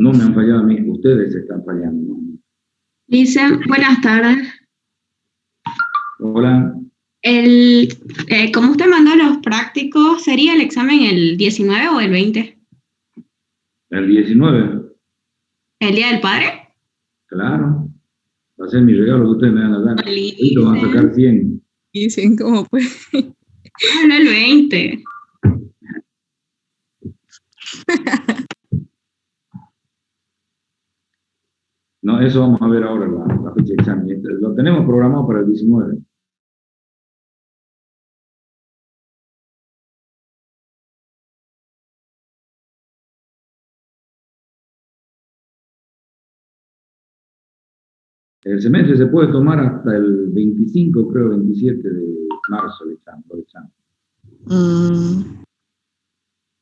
No me han fallado a mí, ustedes están fallando. Dicen, buenas tardes. Hola, ¿Cómo usted mandó los prácticos? ¿Sería el examen el 19 o el 20? el 19, ¿El Día del Padre? claro, va a ser mi regalo que ustedes me van a dar. Ahorita van a sacar 100. Dicen como pues. Habla el 20. No, eso vamos a ver ahora, la fecha de examen. Lo tenemos programado para el 19. El semestre se puede tomar hasta el 25, creo, 27 de marzo el examen.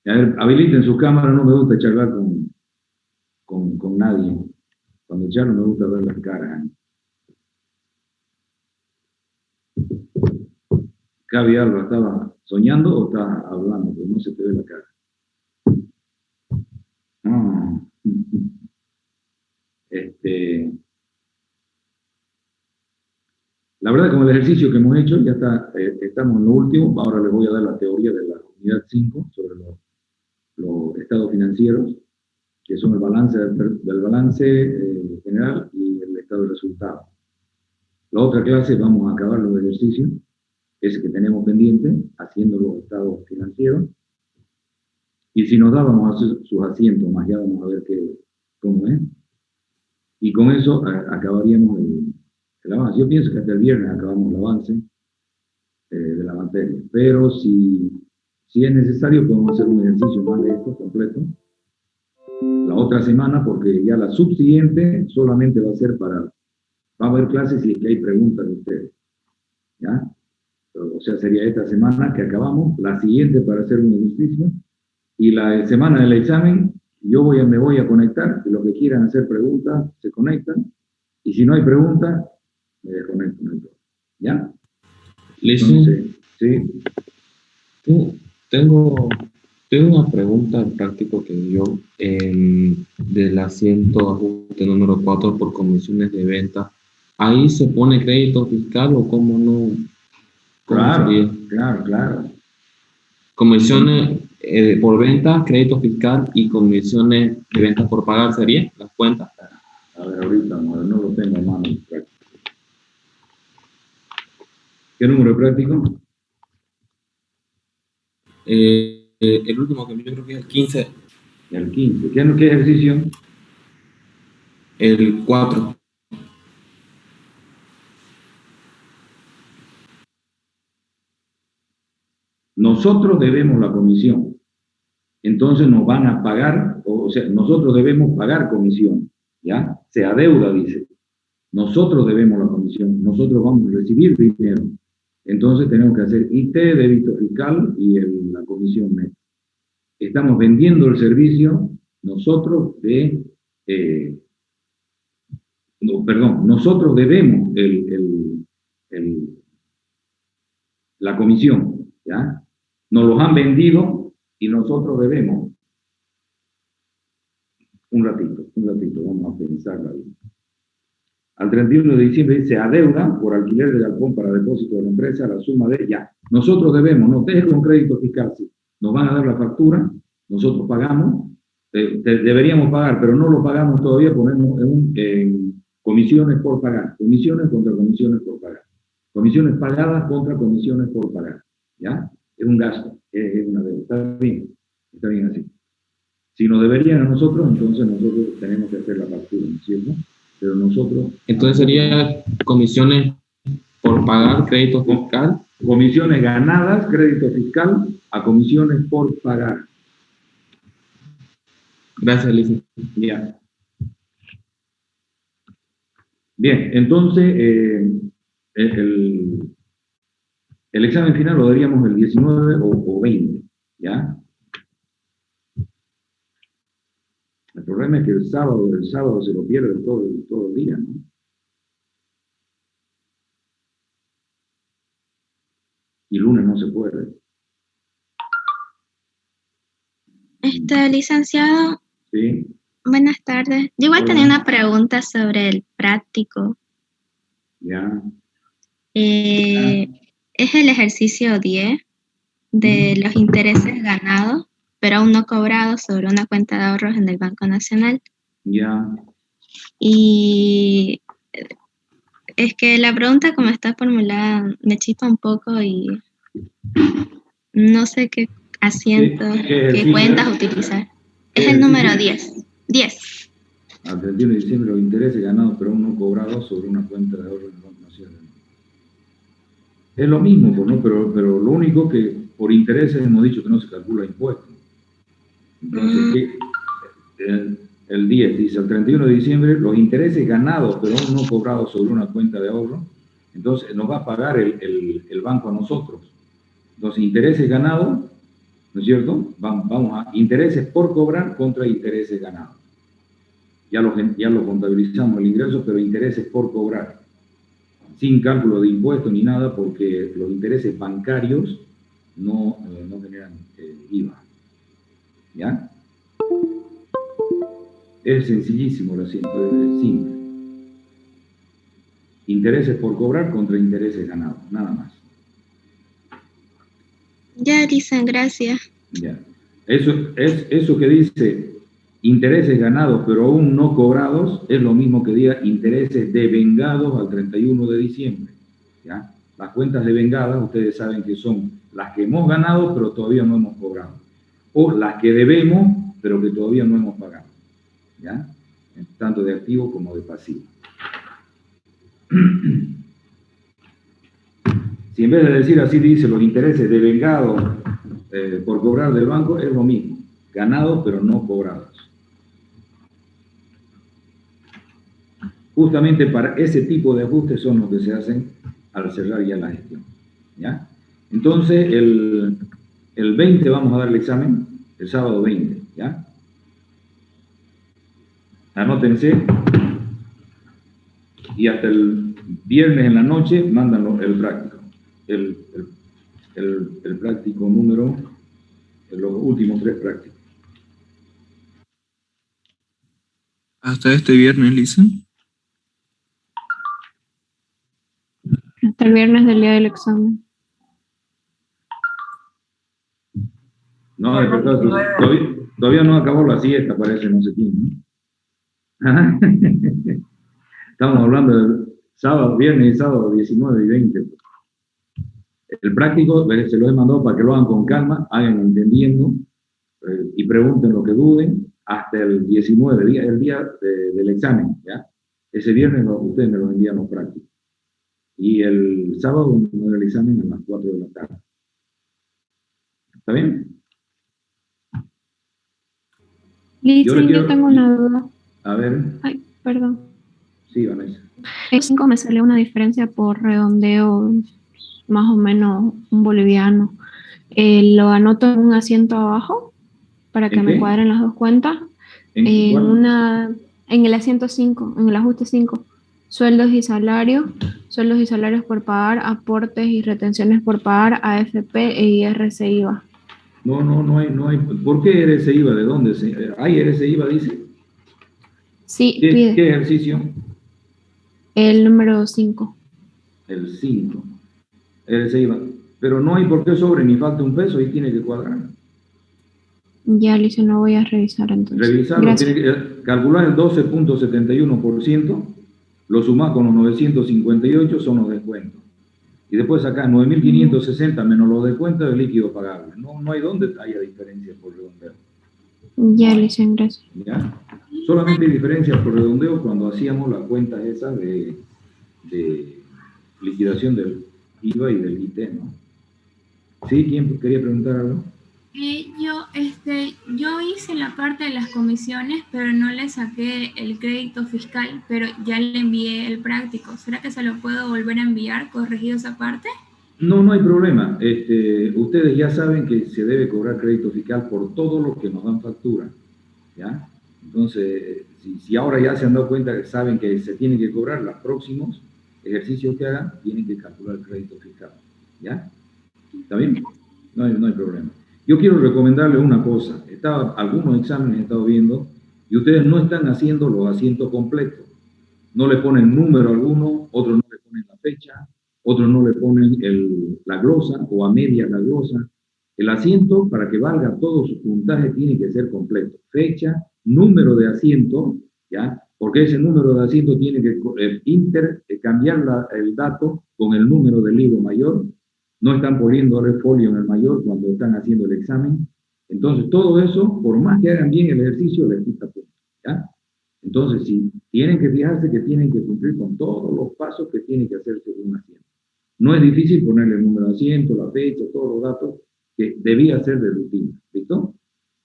A ver, habiliten su cámara, no me gusta charlar con nadie. Cuando charlo me gusta ver las caras. Gaby Alba, ¿estaba soñando o estaba hablando? Porque no se te ve la cara. Ah. La verdad, con el ejercicio que hemos hecho, ya estamos en lo último. Ahora les voy a dar la teoría de la unidad 5 sobre los estados financieros, que son el balance del balance general y el estado de resultados. La otra clase vamos a acabar los ejercicios, ese que tenemos pendiente, haciendo los estados financieros. Y si nos da, vamos a hacer sus asientos, más ya vamos a ver cómo es. Y con eso acabaríamos el avance. Yo pienso que hasta el viernes acabamos el avance de la materia. Pero si es necesario, podemos hacer un ejercicio más de esto completo la otra semana, porque ya la subsiguiente solamente va a ser va a haber clases si es que hay preguntas de ustedes. ¿Ya? O sea, sería esta semana que acabamos, la siguiente para hacer un ejercicio, y la semana del examen, me voy a conectar, y los que quieran hacer preguntas se conectan, y si no hay preguntas, me desconecto. ¿Ya? Listo. Entonces, sí. Tengo una pregunta al práctico que dio del asiento ajuste número 4 por comisiones de venta. ¿Ahí se pone crédito fiscal o cómo no? Claro, sería? claro. Comisiones por venta, crédito fiscal y comisiones de venta por pagar sería las cuentas. A ver, ahorita no lo tengo en mano. ¿Qué número práctico? El último que yo creo que es el 15. El 15. ¿Qué ejercicio? El 4. Nosotros debemos la comisión. Entonces nos van a pagar, o sea, nosotros debemos pagar comisión. ¿Ya? Se adeuda, dice. Nosotros debemos la comisión. Nosotros vamos a recibir dinero. Entonces tenemos que hacer IT, débito fiscal y la comisión neta. Estamos vendiendo el servicio nosotros nosotros debemos la comisión, ¿ya? Nos los han vendido y nosotros debemos. Un ratito, vamos a pensarla bien. Al 31 de diciembre se adeuda por alquiler de galpón para depósito de la empresa la suma de, ya, nosotros debemos, no ustedes con crédito fiscal, sí, nos van a dar la factura, nosotros pagamos, deberíamos pagar, pero no lo pagamos todavía, ponemos en comisiones por pagar, comisiones contra comisiones por pagar, comisiones pagadas contra comisiones por pagar, ¿ya? Es un gasto, es una deuda, está bien así. Si nos deberían a nosotros, entonces nosotros tenemos que hacer la factura, ¿no es cierto? Pero nosotros... Entonces sería comisiones por pagar, crédito fiscal. Comisiones ganadas, crédito fiscal, a comisiones por pagar. Gracias, Lice. Ya. Bien, entonces el examen final lo daríamos el 19 o 20, ¿ya? El problema es que el sábado se lo pierde todo el día, ¿no? Y lunes no se puede. Licenciado, Sí. Buenas tardes. Yo igual Hola. tenía una pregunta sobre el práctico. Ya. Es el ejercicio 10 de los intereses ganados, pero aún no cobrados sobre una cuenta de ahorros en el Banco Nacional. Ya. Y es que la pregunta como está formulada me chispa un poco y no sé qué asientos, ¿Qué qué ejercicio cuentas es? utilizar. ¿Qué Es el número ejercicio? 10. 10. Al 31 de diciembre los intereses ganados pero aún no cobrados sobre una cuenta de ahorro en el Banco Nacional. Es lo mismo, pues, ¿no? Pero lo único que por intereses hemos dicho que no se calcula impuesto. Entonces, el 10 dice, el 31 de diciembre, los intereses ganados pero aún no cobrados sobre una cuenta de ahorro, entonces nos va a pagar el banco a nosotros. Entonces, intereses ganados, ¿no es cierto? Vamos a intereses por cobrar contra intereses ganados. Ya lo contabilizamos el ingreso, pero intereses por cobrar, sin cálculo de impuestos ni nada, porque los intereses bancarios no generan IVA. ¿Ya? Es sencillísimo el asiento, es simple. Intereses por cobrar contra intereses ganados, nada más. Ya dicen, gracias. Ya. Eso que dice intereses ganados pero aún no cobrados es lo mismo que diga intereses devengados al 31 de diciembre. ¿Ya? Las cuentas devengadas, ustedes saben que son las que hemos ganado pero todavía no hemos cobrado. O las que debemos pero que todavía no hemos pagado. ¿Ya? Tanto de activo como de pasivo. Si en vez de decir así dice los intereses devengados por cobrar del banco, es lo mismo. Ganados pero no cobrados. Justamente para ese tipo de ajustes son los que se hacen al cerrar ya la gestión. ¿Ya? Entonces, el 20 vamos a dar el examen, el sábado 20. ¿Ya? Anótense. Y hasta el viernes en la noche mandan el práctico. El práctico número, los últimos 3 prácticos. Hasta este viernes, Lisa. Hasta el viernes del día del examen. No, todavía no acabó la siesta, parece, no sé quién, ¿no? Estamos hablando del sábado, viernes y sábado, 19 y 20. El práctico se lo he mandado para que lo hagan con calma, hagan entendiendo y pregunten lo que duden hasta el 19, el día del examen, ¿ya? Ese viernes ustedes me lo envían los prácticos. Y el sábado me doy el examen a las 4 de la tarde. ¿Está bien? Listo, yo tengo una duda. A ver. Ay, perdón. Sí, Vanessa. En 5 me salió una diferencia por redondeo, más o menos un boliviano. Lo anoto en un asiento abajo para que me cuadren las dos cuentas. En el asiento 5, en el ajuste 5. Sueldos y salarios por pagar, aportes y retenciones por pagar, AFP e IRS IVA. No hay. ¿Por qué IRS IVA? ¿De dónde? ¿Hay IRS IVA, dice? Sí, ¿Qué ejercicio? El número 5. El 5. IRS IVA. Pero no hay por qué sobre ni falta un peso, ahí tiene que cuadrar. Ya, Alicia, no voy a revisar entonces. Revisarlo, tiene que calcular el 12.71%, lo sumás con los 958, son los descuentos. Y después acá 9.560 menos los descuentos del líquido pagable. No hay donde haya diferencias por redondeo. Ya, Alicia, gracias. ¿Ya? Solamente hay diferencias por redondeo cuando hacíamos las cuentas esas de liquidación del IVA y del IT, ¿no? ¿Sí? ¿Quién quería preguntar algo? Yo hice la parte de las comisiones, pero no le saqué el crédito fiscal, pero ya le envié el práctico. ¿Será que se lo puedo volver a enviar, corregido esa parte? No hay problema. Ustedes ya saben que se debe cobrar crédito fiscal por todo lo que nos dan factura, ¿ya? Entonces, si ahora ya se han dado cuenta que saben que se tiene que cobrar, los próximos ejercicios que hagan tienen que calcular el crédito fiscal, ¿ya? ¿Está bien? No hay problema. Yo quiero recomendarle una cosa. Algunos exámenes he estado viendo y ustedes no están haciendo los asientos completos. No le ponen número alguno, otros no le ponen la fecha, otros no le ponen la glosa o a media la glosa. El asiento, para que valga todo su puntaje, tiene que ser completo. Fecha, número de asiento, ¿ya? Porque ese número de asiento tiene que cambiar el dato con el número del libro mayor. No están poniendo el folio en el mayor cuando están haciendo el examen. Entonces, todo eso, por más que hagan bien el ejercicio, les quita puntos, ¿ya? Entonces, sí, tienen que fijarse que tienen que cumplir con todos los pasos que tiene que hacerse un asiento. No es difícil ponerle el número de asiento, la fecha, todos los datos que debía ser de rutina, ¿listo?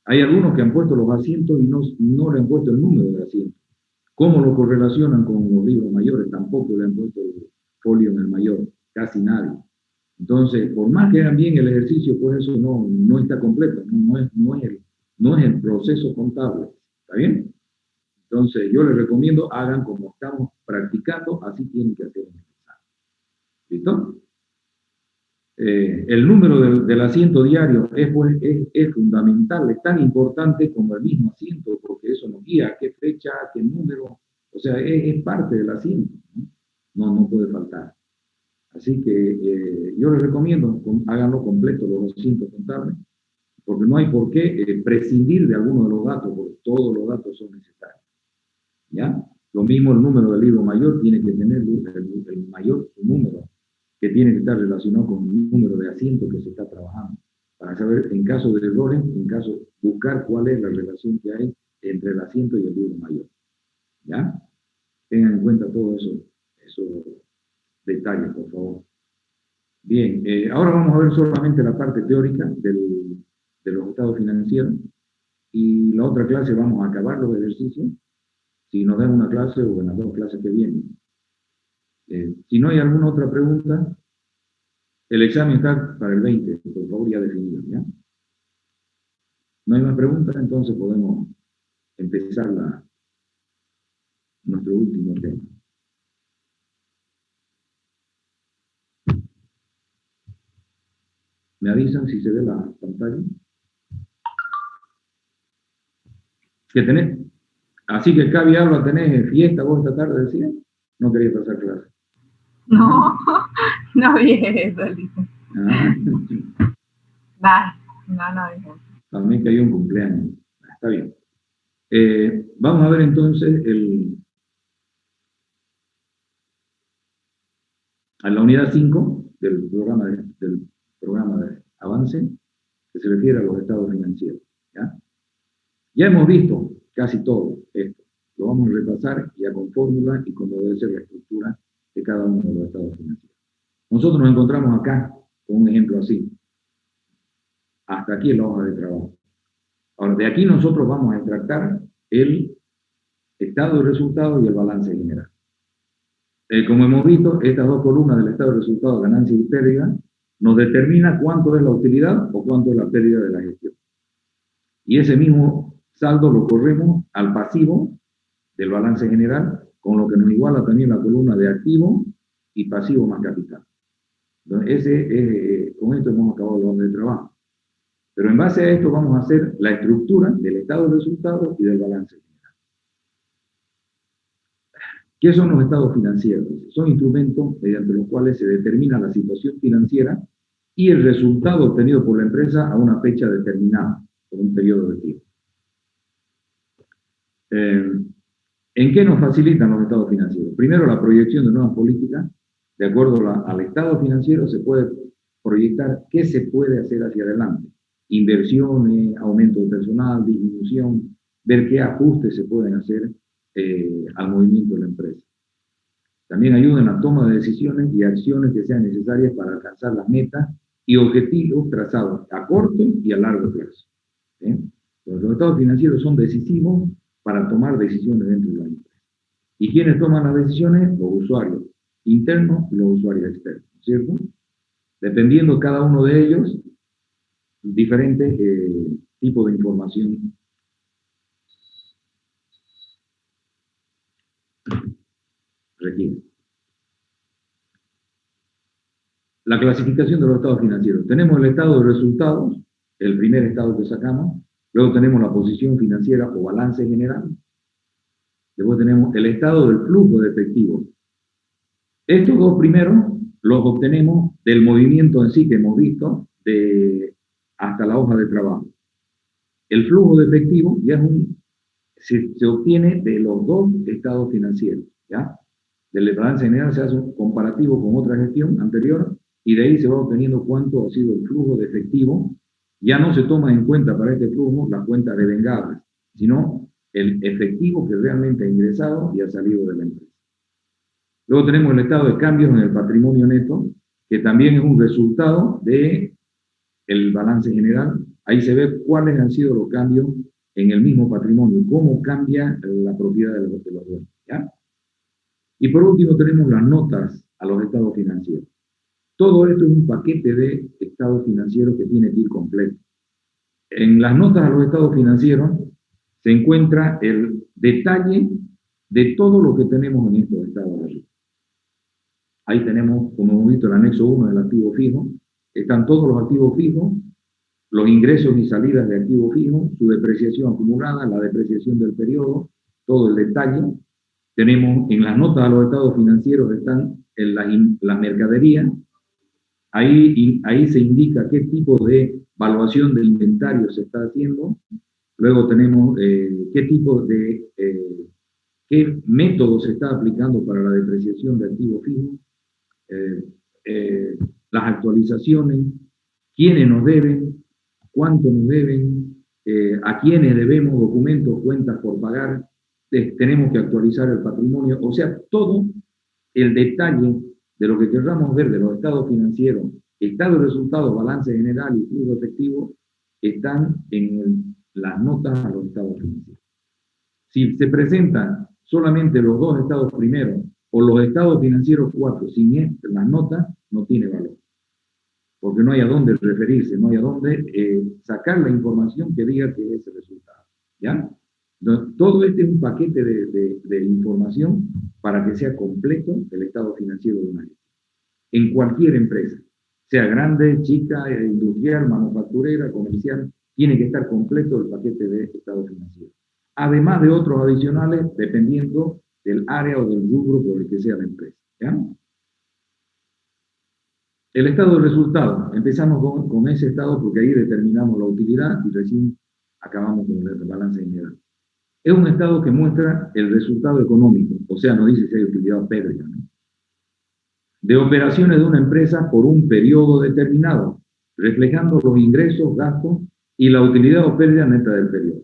Hay algunos que han puesto los asientos y no le han puesto el número de asiento. ¿Cómo lo correlacionan con los libros mayores? Tampoco le han puesto el folio en el mayor, casi nadie. Entonces, por más que hagan bien el ejercicio, pues eso no está completo, no es el proceso contable, ¿está bien? Entonces, yo les recomiendo, hagan como estamos practicando, así tienen que hacer en el examen. ¿Listo? El número del asiento diario es fundamental, es tan importante como el mismo asiento, porque eso nos guía a qué fecha, a qué número, o sea, es parte del asiento, no puede faltar. Así que yo les recomiendo, háganlo completo los asientos contables, porque no hay por qué prescindir de alguno de los datos, porque todos los datos son necesarios. ¿Ya? Lo mismo el número del libro mayor tiene que tener el mayor número, que tiene que estar relacionado con el número de asientos que se está trabajando, para saber, en caso de errores, buscar cuál es la relación que hay entre el asiento y el libro mayor. ¿Ya? Tengan en cuenta todos esos detalles, por favor. Bien, ahora vamos a ver solamente la parte teórica de los estados financieros, y la otra clase vamos a acabar los ejercicios, si nos dan una clase o en las dos clases que vienen. Si no hay alguna otra pregunta, el examen está para el 20, por favor, ya definido, ¿ya? No hay más preguntas, entonces podemos empezar nuestro último tema. ¿Me avisan si se ve la pantalla? ¿Qué tenés? Así que Cavi habla, ¿tenés fiesta vos esta tarde, decía? No quería pasar clase. No, no dije eso, Lisa. No dije eso. También que hay un cumpleaños. Está bien. Vamos a ver entonces a la unidad 5 del programa de avance, que se refiere a los estados financieros. Ya hemos visto casi todo esto. Lo vamos a repasar ya con fórmula y cómo debe ser la estructura de cada uno de los estados financieros. Nosotros nos encontramos acá con un ejemplo así. Hasta aquí es la hoja de trabajo. Ahora, de aquí nosotros vamos a extractar el estado de resultados y el balance general. Como hemos visto, estas dos columnas del estado de resultados, ganancia y pérdida, nos determina cuánto es la utilidad o cuánto es la pérdida de la gestión. Y ese mismo saldo lo corremos al pasivo del balance general, con lo que nos iguala también la columna de activo y pasivo más capital. Entonces, con esto hemos acabado la hoja de trabajo. Pero en base a esto vamos a hacer la estructura del estado de resultados y del balance general. ¿Qué son los estados financieros? Son instrumentos mediante los cuales se determina la situación financiera y el resultado obtenido por la empresa a una fecha determinada, por un periodo de tiempo. ¿En qué nos facilitan los estados financieros? Primero, la proyección de nuevas políticas. De acuerdo al estado financiero se puede proyectar qué se puede hacer hacia adelante. Inversiones, aumento de personal, disminución, ver qué ajustes se pueden hacer al movimiento de la empresa. También ayuda en la toma de decisiones y acciones que sean necesarias para alcanzar las metas y objetivos trazados a corto y a largo plazo. Los estados financieros son decisivos para tomar decisiones dentro de la empresa. ¿Y quiénes toman las decisiones? Los usuarios internos y los usuarios externos, ¿cierto? Dependiendo cada uno de ellos, diferentes tipos de información requiere. La clasificación de los estados financieros. Tenemos el estado de resultados, el primer estado que sacamos, Luego tenemos la posición financiera o balance general. Después tenemos el estado del flujo de efectivo. Estos dos primeros los obtenemos del movimiento en sí que hemos visto hasta la hoja de trabajo. El flujo de efectivo ya se obtiene de los dos estados financieros, ¿ya? Del balance general se hace un comparativo con otra gestión anterior y de ahí se va obteniendo cuánto ha sido el flujo de efectivo. Ya no se toma en cuenta para este flujo la cuenta de vengables, sino el efectivo que realmente ha ingresado y ha salido de la empresa. Luego tenemos el estado de cambios en el patrimonio neto, que también es un resultado del balance general. Ahí se ve cuáles han sido los cambios en el mismo patrimonio, cómo cambia la propiedad de los dueños, ¿ya? Y por último tenemos las notas a los estados financieros. Todo esto es un paquete de estados financieros que tiene que ir completo. En las notas a los estados financieros se encuentra el detalle de todo lo que tenemos en estos estados. Ahí tenemos, como hemos visto, el anexo 1 del activo fijo. Están todos los activos fijos, los ingresos y salidas de activo fijo, su depreciación acumulada, la depreciación del periodo, todo el detalle. Tenemos en las notas a los estados financieros están la mercadería. Ahí se indica qué tipo de evaluación de inventario se está haciendo. Luego tenemos qué método se está aplicando para la depreciación de activo fijo, las actualizaciones, quiénes nos deben, cuánto nos deben, a quiénes debemos documentos, cuentas por pagar, tenemos que actualizar el patrimonio, o sea, todo el detalle de lo que queramos ver de los estados financieros, estado de resultados, balance general y flujo efectivo, están en las notas a los estados financieros. Si se presentan solamente los dos estados primeros o los estados financieros 4 sin las notas, no tiene valor. Porque no hay a dónde referirse, no hay a dónde sacar la información que diga que es el resultado. ¿Ya? Entonces, todo este es un paquete de información para que sea completo el estado financiero de una gestión. En cualquier empresa, sea grande, chica, industrial, manufacturera, comercial, tiene que estar completo el paquete de estado financiero. Además de otros adicionales, dependiendo del área o del rubro por el que sea la empresa. ¿Ya? El estado de resultados. Empezamos con ese estado porque ahí determinamos la utilidad y recién acabamos con el balance general. Es un estado que muestra el resultado económico, o sea, nos dice si hay utilidad o pérdida, ¿no? De operaciones de una empresa por un periodo determinado, reflejando los ingresos, gastos y la utilidad o pérdida neta del periodo.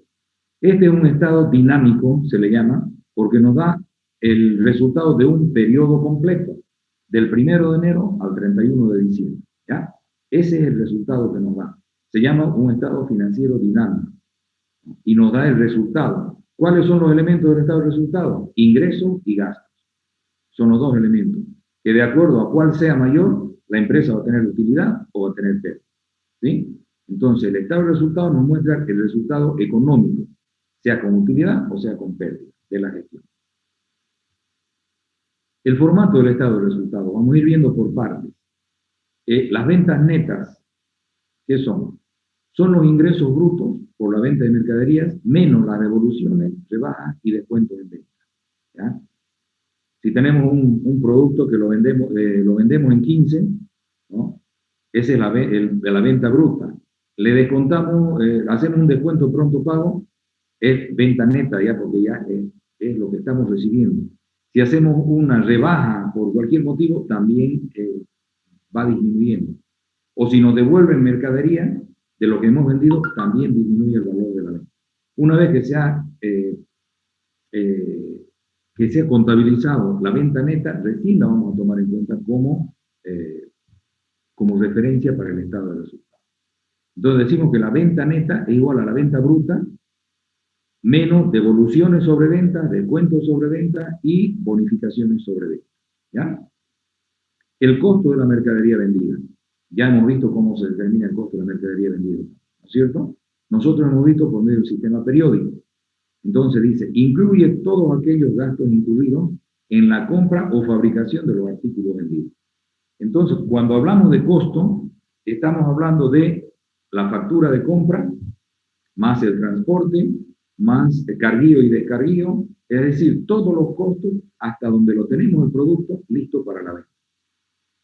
Este es un estado dinámico, se le llama, porque nos da el resultado de un periodo completo, del 1 de enero al 31 de diciembre. ¿Ya? Ese es el resultado que nos da. Se llama un estado financiero dinámico y nos da el resultado. ¿Cuáles son los elementos del estado de resultado? Ingresos y gastos. Son los dos elementos, que de acuerdo a cuál sea mayor, la empresa va a tener utilidad o va a tener pérdida. ¿Sí? Entonces, el estado de resultado nos muestra el resultado económico, sea con utilidad o sea con pérdida de la gestión. El formato del estado de resultado, vamos a ir viendo por partes. Las ventas netas, ¿qué son? Son los ingresos brutos por la venta de mercaderías, menos las devoluciones, rebajas y descuentos en venta. ¿Ya? Si tenemos un producto que lo vendemos en 15, ¿no? Esa es la venta bruta. Le descontamos, hacemos un descuento pronto pago, es venta neta ya, porque ya es lo que estamos recibiendo. Si hacemos una rebaja por cualquier motivo, también va disminuyendo. O si nos devuelven mercadería de lo que hemos vendido, también disminuye el valor de la venta. Una vez que sea contabilizado la venta neta, recién la vamos a tomar en cuenta como referencia para el estado de resultados. Entonces decimos que la venta neta es igual a la venta bruta, menos devoluciones sobre venta, descuentos sobre venta y bonificaciones sobre venta. ¿Ya? El costo de la mercadería vendida. Ya hemos visto cómo se determina el costo de la mercadería vendida, ¿no es cierto? Nosotros hemos visto por medio del sistema periódico. Entonces dice, incluye todos aquellos gastos incluidos en la compra o fabricación de los artículos vendidos. Entonces, cuando hablamos de costo, estamos hablando de la factura de compra, más el transporte, más el carguío y descarguío, es decir, todos los costos hasta donde lo tenemos el producto listo para la venta.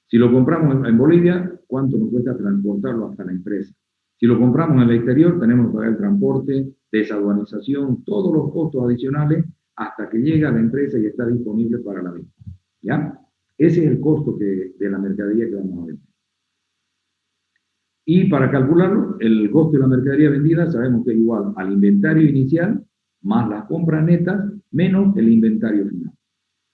Si lo compramos en Bolivia, ¿cuánto nos cuesta transportarlo hasta la empresa? Si lo compramos en el exterior, tenemos que pagar el transporte, desaduanización, todos los costos adicionales hasta que llega a la empresa y está disponible para la venta. ¿Ya? Ese es el costo de la mercadería que vamos a vender. Y para calcularlo, el costo de la mercadería vendida sabemos que es igual al inventario inicial más las compras netas menos el inventario final.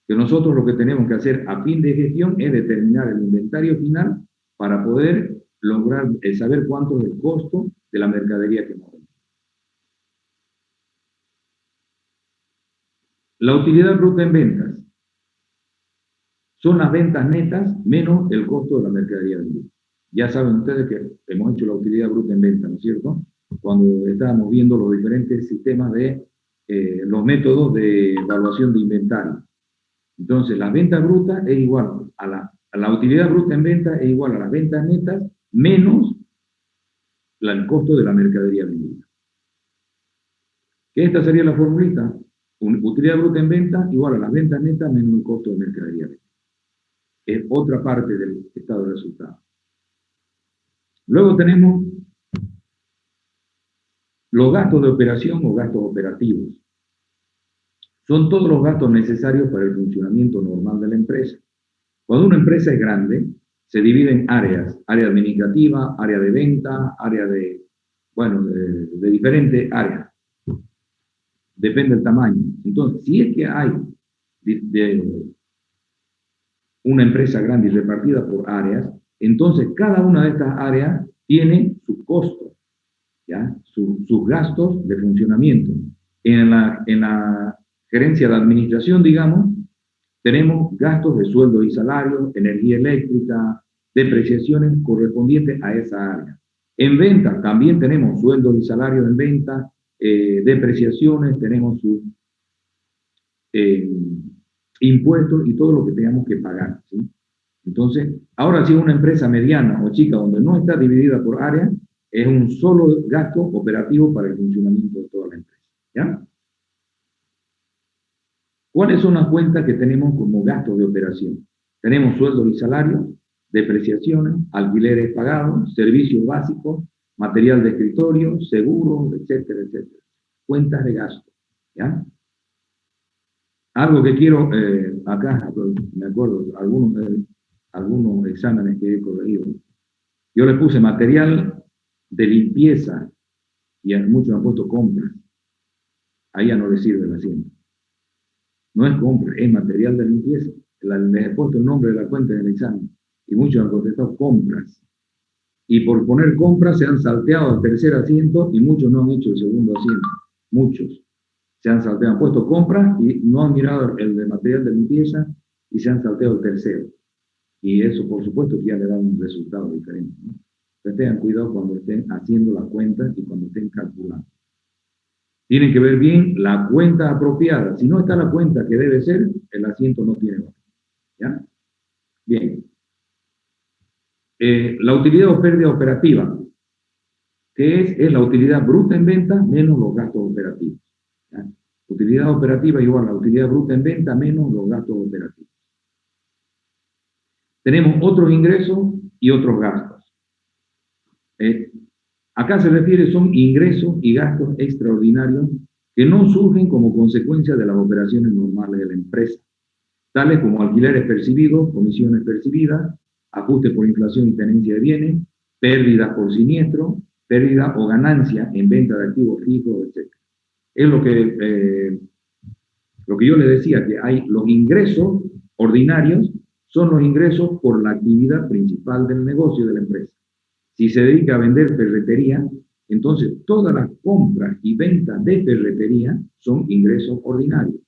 Que nosotros lo que tenemos que hacer a fin de gestión es determinar el inventario final para poder lograr saber cuánto es el costo de la mercadería que hemos vendido. La utilidad bruta en ventas son las ventas netas menos el costo de la mercadería vendida. Ya saben ustedes que hemos hecho la utilidad bruta en venta, ¿no es cierto? Cuando estábamos viendo los diferentes sistemas de los métodos de evaluación de inventario. Entonces, la venta bruta es igual a la utilidad bruta en venta es igual a las ventas netas menos el costo de la mercadería vendida. ¿Qué esta sería la formulita? Utilidad bruta en venta igual a las ventas netas menos el costo de mercadería vendida. Es otra parte del estado de resultados. Luego tenemos los gastos de operación o gastos operativos. Son todos los gastos necesarios para el funcionamiento normal de la empresa. Cuando una empresa es grande, se divide en áreas, área administrativa, área de venta, área de diferentes áreas. Depende del tamaño. Entonces, si es que hay una empresa grande y repartida por áreas, entonces cada una de estas áreas tiene su costo, ¿ya? Sus gastos de funcionamiento. En la gerencia de administración, digamos, tenemos gastos de sueldos y salarios, energía eléctrica, depreciaciones correspondientes a esa área. En venta también tenemos sueldos y salarios en venta, depreciaciones, tenemos sus impuestos y todo lo que tengamos que pagar, ¿sí? Entonces, ahora si es una empresa mediana o chica donde no está dividida por área, es un solo gasto operativo para el funcionamiento de toda la empresa, ¿ya? ¿Cuáles son las cuentas que tenemos como gastos de operación? Tenemos sueldos y salarios, depreciaciones, alquileres pagados, servicios básicos, material de escritorio, seguros, etcétera, etcétera. Cuentas de gasto, ¿ya? Algo que quiero, acá, me acuerdo, algunos exámenes que he corregido. Yo le puse material de limpieza y muchos han puesto compras. Ahí ya no le sirve la Hacienda. No es compra, es material de limpieza. Les he puesto el nombre de la cuenta en el examen y muchos han contestado compras. Y por poner compras se han salteado al tercer asiento y muchos no han hecho el segundo asiento. Muchos se han salteado, han puesto compras y no han mirado el de material de limpieza y se han salteado el tercero. Y eso, por supuesto, que ya le da un resultado diferente, ¿no? Entonces tengan cuidado cuando estén haciendo la cuenta y cuando estén calculando. Tienen que ver bien la cuenta apropiada. Si no está la cuenta que debe ser, el asiento no tiene valor, ¿ya? Bien. La utilidad o pérdida operativa, que es la utilidad bruta en venta menos los gastos operativos, ¿ya? Utilidad operativa igual a la utilidad bruta en venta menos los gastos operativos. Tenemos otros ingresos y otros gastos. Acá se refiere, son ingresos y gastos extraordinarios que no surgen como consecuencia de las operaciones normales de la empresa, tales como alquileres percibidos, comisiones percibidas, ajuste por inflación y tenencia de bienes, pérdidas por siniestro, pérdida o ganancia en venta de activos fijos, etc. Es lo que yo le decía, que hay los ingresos ordinarios, son los ingresos por la actividad principal del negocio de la empresa. Si se dedica a vender ferretería, entonces todas las compras y ventas de ferretería son ingresos ordinarios.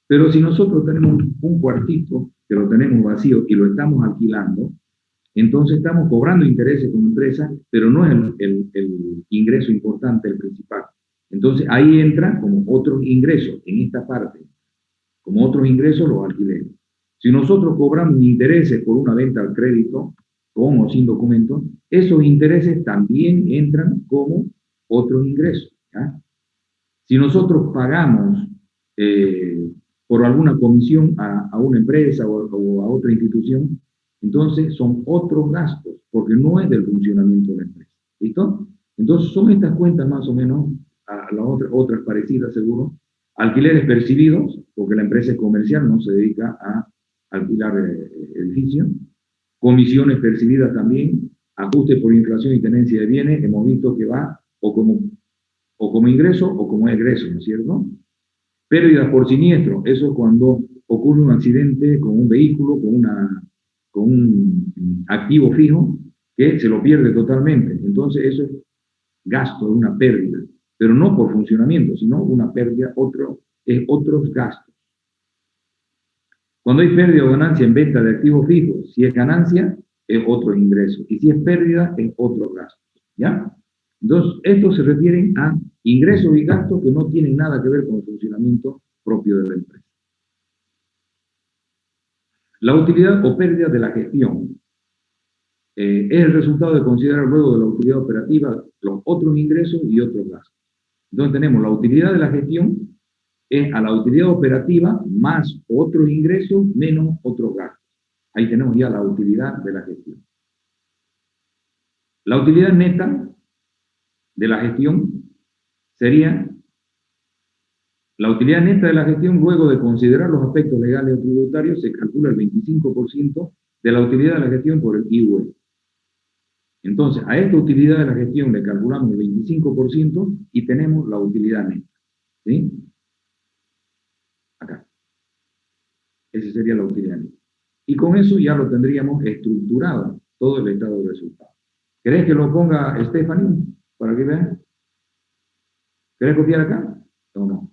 Pero si nosotros tenemos un cuartito que lo tenemos vacío y lo estamos alquilando, entonces estamos cobrando intereses como empresa, pero no es el ingreso importante, el principal. Entonces ahí entra como otros ingresos, en esta parte, como otros ingresos los alquileres. Si nosotros cobramos intereses por una venta al crédito, con o sin documento, esos intereses también entran como otros ingresos, ¿Ah? Si nosotros pagamos por alguna comisión a una empresa o a otra institución, entonces son otros gastos, porque no es del funcionamiento de la empresa. ¿Listo? Entonces son estas cuentas más o menos, a las otras parecidas seguro, alquileres percibidos, porque la empresa es comercial, no se dedica a alquilar edificios, comisiones percibidas también, ajuste por inflación y tenencia de bienes, hemos visto que va o como ingreso o como egreso, ¿no es cierto? Pérdidas por siniestro, eso es cuando ocurre un accidente con un vehículo, con un activo fijo, que se lo pierde totalmente. Entonces eso es gasto, una pérdida, pero no por funcionamiento, sino una pérdida, otros gastos. Cuando hay pérdida o ganancia en venta de activos fijos, si es ganancia, es otro ingreso, y si es pérdida, es otro gasto, ¿ya? Entonces, estos se refieren a ingresos y gastos que no tienen nada que ver con el funcionamiento propio de la empresa. La utilidad o pérdida de la gestión es el resultado de considerar luego de la utilidad operativa los otros ingresos y otros gastos. Entonces tenemos la utilidad de la gestión, es a la utilidad operativa más otros ingresos menos otros gastos. Ahí tenemos ya la utilidad de la gestión. La utilidad neta de la gestión sería la utilidad neta de la gestión luego de considerar los aspectos legales o tributarios, se calcula el 25% de la utilidad de la gestión por el IUE. Entonces, a esta utilidad de la gestión le calculamos el 25% y tenemos la utilidad neta. ¿Sí? Acá. Esa sería la utilidad neta. Y con eso ya lo tendríamos estructurado, todo el estado de resultados. ¿Querés que lo ponga Stephanie para que vean? ¿Querés copiar acá o no? Un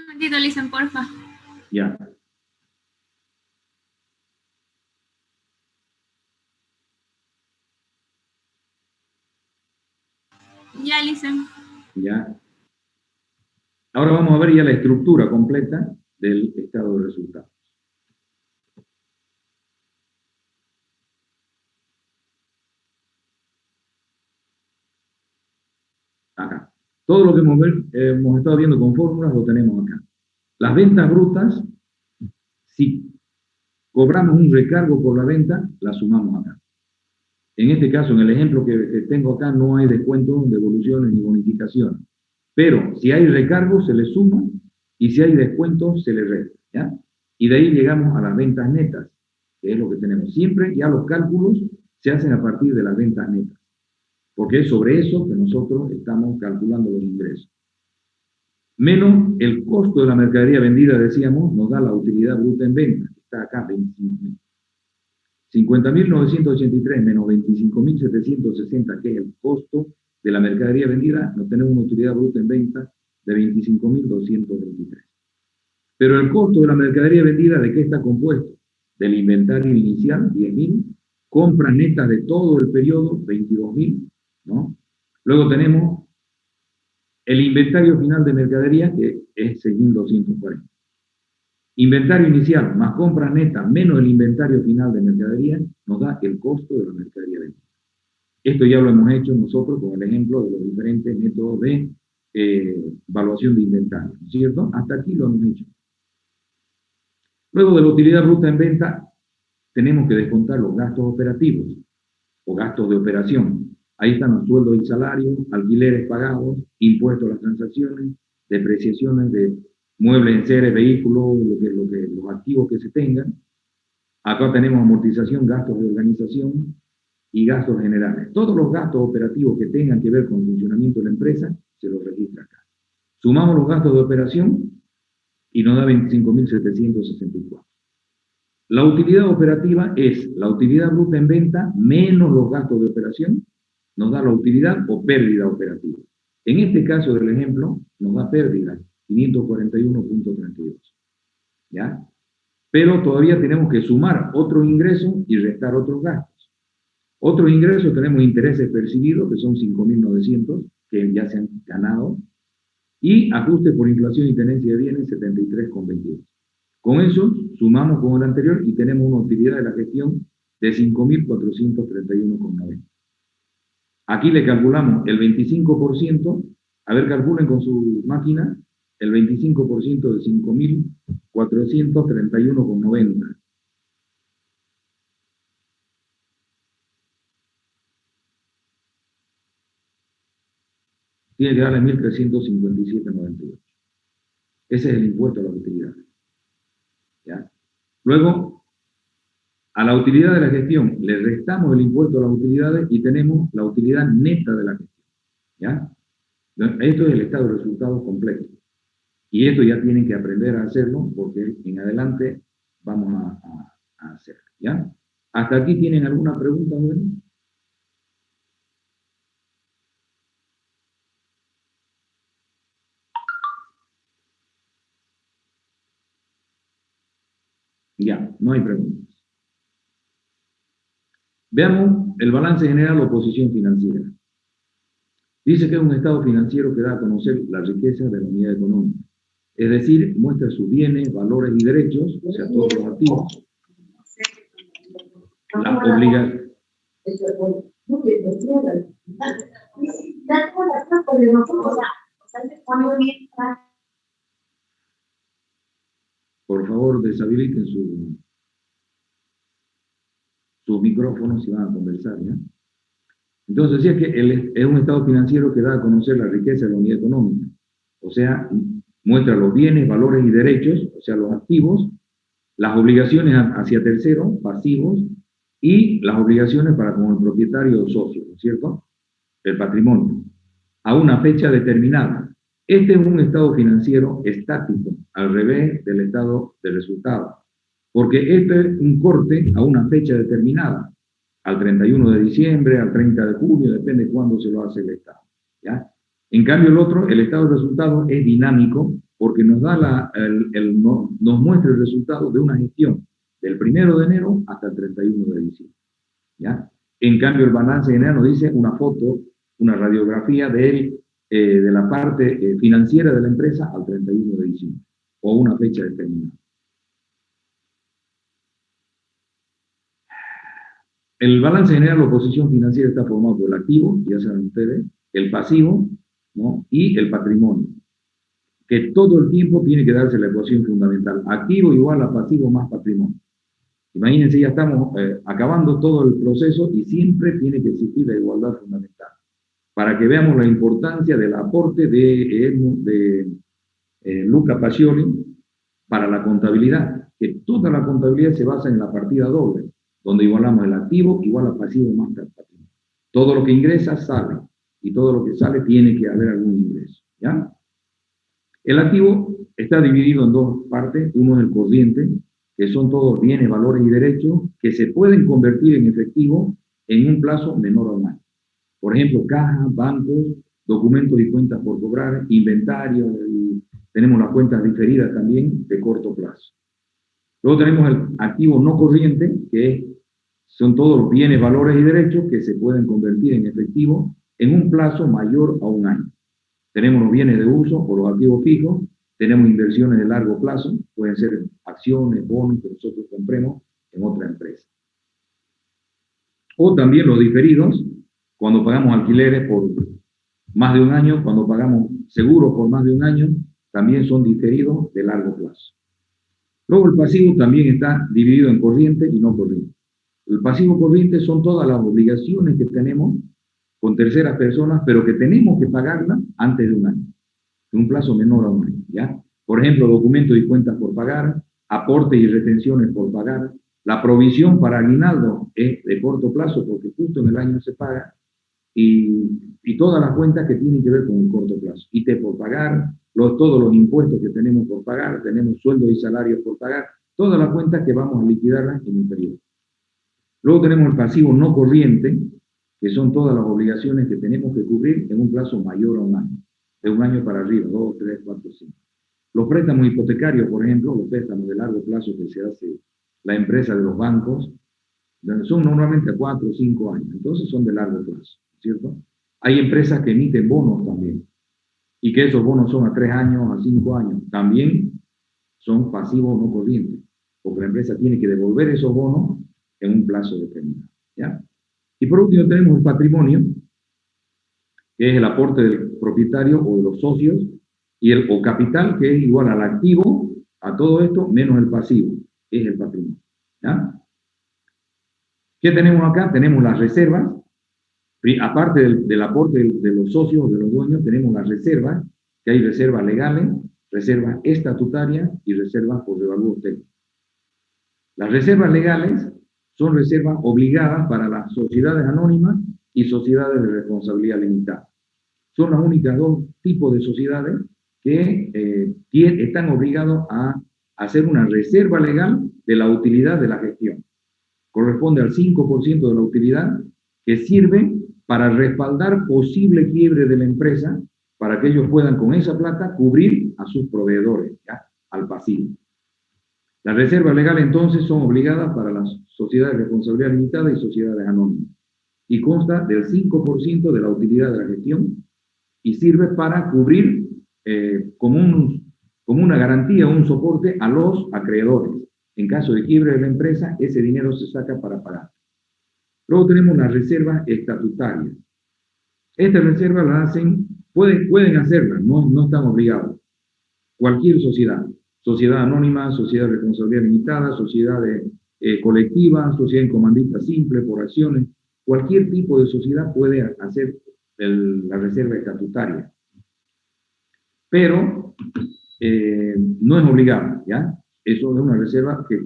momentito, Listen, porfa. Ya. Ya, Listen. Ya. Ahora vamos a ver ya la estructura completa del estado de resultados. Acá. Todo lo que hemos estado viendo con fórmulas lo tenemos acá. Las ventas brutas, si cobramos un recargo por la venta, la sumamos acá. En este caso, en el ejemplo que tengo acá, no hay descuentos, devoluciones ni bonificaciones. Pero si hay recargo, se le suma, y si hay descuento, se le resta, ¿ya? Y de ahí llegamos a las ventas netas, que es lo que tenemos. Siempre ya los cálculos se hacen a partir de las ventas netas, porque es sobre eso que nosotros estamos calculando los ingresos. Menos el costo de la mercadería vendida, decíamos, nos da la utilidad bruta en venta, que está acá, 25.000. 50.983 menos 25.760, que es el costo de la mercadería vendida, nos tenemos una utilidad bruta en venta de 25.223. Pero el costo de la mercadería vendida, ¿de qué está compuesto? Del inventario inicial, 10.000, compras netas de todo el periodo, 22.000, ¿no? Luego tenemos el inventario final de mercadería, que es 6.240. Inventario inicial más compras netas menos el inventario final de mercadería nos da el costo de la mercadería vendida. Esto ya lo hemos hecho nosotros con el ejemplo de los diferentes métodos de evaluación de inventario, ¿no es cierto? Hasta aquí lo hemos hecho. Luego de la utilidad bruta en venta, tenemos que descontar los gastos operativos o gastos de operación. Ahí están los sueldos y salarios, alquileres pagados, impuestos a las transacciones, depreciaciones de muebles, enseres, vehículos, los activos que se tengan. Acá tenemos amortización, gastos de organización y gastos generales. Todos los gastos operativos que tengan que ver con el funcionamiento de la empresa, se los registra acá. Sumamos los gastos de operación y nos da 25.764. La utilidad operativa es la utilidad bruta en venta menos los gastos de operación, nos da la utilidad o pérdida operativa. En este caso del ejemplo, nos da pérdida, 541.32. ¿Ya? Pero todavía tenemos que sumar otros ingresos y restar otros gastos. Otros ingresos tenemos intereses percibidos, que son 5.900, que ya se han ganado, y ajuste por inflación y tenencia de bienes, 73,22. Con eso, sumamos con el anterior y tenemos una utilidad de la gestión de 5.431,90. Aquí le calculamos el 25% A ver, calculen con su máquina el 25% de 5.431,90. Tiene que darle 1.357,98. Ese es el impuesto a la utilidad. ¿Ya? Luego, a la utilidad de la gestión le restamos el impuesto a las utilidades y tenemos la utilidad neta de la gestión. ¿Ya? Esto es el estado de resultados completo. Y esto ya tienen que aprender a hacerlo porque en adelante vamos a hacerlo. ¿Ya? ¿Hasta aquí tienen alguna pregunta, bueno? Ya, no hay preguntas. Veamos el balance general o posición financiera. Dice que es un estado financiero que da a conocer la riqueza de la unidad económica. Es decir, muestra sus bienes, valores y derechos, o sea, todos los activos, las obligaciones. Por favor, deshabiliten sus micrófonos si van a conversar, ¿ya? Entonces decía que es un estado financiero que da a conocer la riqueza de la unidad económica. O sea, muestra los bienes, valores y derechos, o sea, los activos, las obligaciones hacia terceros, pasivos, y las obligaciones para con el propietario o socio, ¿no es cierto? El patrimonio, a una fecha determinada. Este es un estado financiero estático, al revés del estado de resultados, porque este es un corte a una fecha determinada, al 31 de diciembre, al 30 de junio, depende de cuándo se lo hace el Estado, ¿ya? En cambio, el otro, el estado de resultados, es dinámico porque nos da nos muestra el resultado de una gestión del 1 de enero hasta el 31 de diciembre, ¿ya? En cambio, el balance general nos dice una foto, una radiografía de la parte financiera de la empresa al 31 de diciembre, o una fecha determinada. El balance general o posición financiera está formado por el activo, ya saben ustedes, el pasivo, ¿no? Y el patrimonio, que todo el tiempo tiene que darse la ecuación fundamental. Activo igual a pasivo más patrimonio. Imagínense, ya estamos acabando todo el proceso y siempre tiene que existir la igualdad fundamental. Para que veamos la importancia del aporte de Luca Pacioli para la contabilidad, que toda la contabilidad se basa en la partida doble, donde igualamos el activo igual a pasivo más patrimonio. Todo lo que ingresa sale, y todo lo que sale tiene que haber algún ingreso, ¿ya? El activo está dividido en dos partes. Uno es el corriente, que son todos bienes, valores y derechos que se pueden convertir en efectivo en un plazo menor a un año. Por ejemplo, cajas, bancos, documentos y cuentas por cobrar, inventario, y tenemos las cuentas diferidas también de corto plazo. Luego tenemos el activo no corriente, que son todos los bienes, valores y derechos que se pueden convertir en efectivo en un plazo mayor a un año. Tenemos los bienes de uso o los activos fijos, tenemos inversiones de largo plazo, pueden ser acciones, bonos que nosotros compremos en otra empresa. O también los diferidos, cuando pagamos alquileres por más de un año, cuando pagamos seguros por más de un año, también son diferidos de largo plazo. Luego el pasivo también está dividido en corriente y no corriente. El pasivo corriente son todas las obligaciones que tenemos con terceras personas, pero que tenemos que pagarlas antes de un año, en un plazo menor a un año, ¿ya? Por ejemplo, documentos y cuentas por pagar, aportes y retenciones por pagar, la provisión para aguinaldo es de corto plazo porque justo en el año se paga, y todas las cuentas que tienen que ver con el corto plazo, IT por pagar, todos los impuestos que tenemos por pagar, tenemos sueldos y salarios por pagar, todas las cuentas que vamos a liquidarlas en el periodo. Luego tenemos el pasivo no corriente, que son todas las obligaciones que tenemos que cubrir en un plazo mayor a un año, de un año para arriba, 2, 3, 4, 5. Los préstamos hipotecarios, por ejemplo, los préstamos de largo plazo que se hace la empresa de los bancos, son normalmente a 4 o 5 años, entonces son de largo plazo, ¿cierto? Hay empresas que emiten bonos también, y que esos bonos son a 3 años, a 5 años, también son pasivos no corrientes, porque la empresa tiene que devolver esos bonos en un plazo determinado, ¿ya? Y por último tenemos el patrimonio, que es el aporte del propietario o de los socios, y o capital, que es igual al activo, a todo esto, menos el pasivo, es el patrimonio. ¿Ya? ¿Qué tenemos acá? Tenemos las reservas. Aparte del aporte de los socios o de los dueños, tenemos las reservas, que hay reservas legales, reservas estatutarias y reservas por revalúo técnico. Las reservas legales son reservas obligadas para las sociedades anónimas y sociedades de responsabilidad limitada. Son las únicas dos tipos de sociedades que están obligados a hacer una reserva legal de la utilidad de la gestión. Corresponde al 5% de la utilidad que sirve para respaldar posible quiebre de la empresa para que ellos puedan con esa plata cubrir a sus proveedores, ¿ya? Al pasivo. Las reservas legales entonces son obligadas para las sociedades de responsabilidad limitada y sociedades anónimas y consta del 5% de la utilidad de la gestión y sirve para cubrir como una garantía o un soporte a los acreedores. En caso de quiebre de la empresa, ese dinero se saca para pagar. Luego tenemos las reservas estatutarias. Estas reservas las hacen, pueden hacerlas, no están obligados. Cualquier sociedad, sociedad anónima, sociedad de responsabilidad limitada, sociedad colectiva, sociedad en comandita simple, por acciones, cualquier tipo de sociedad puede hacer la reserva estatutaria. Pero no es obligada, ¿ya? Eso es una reserva que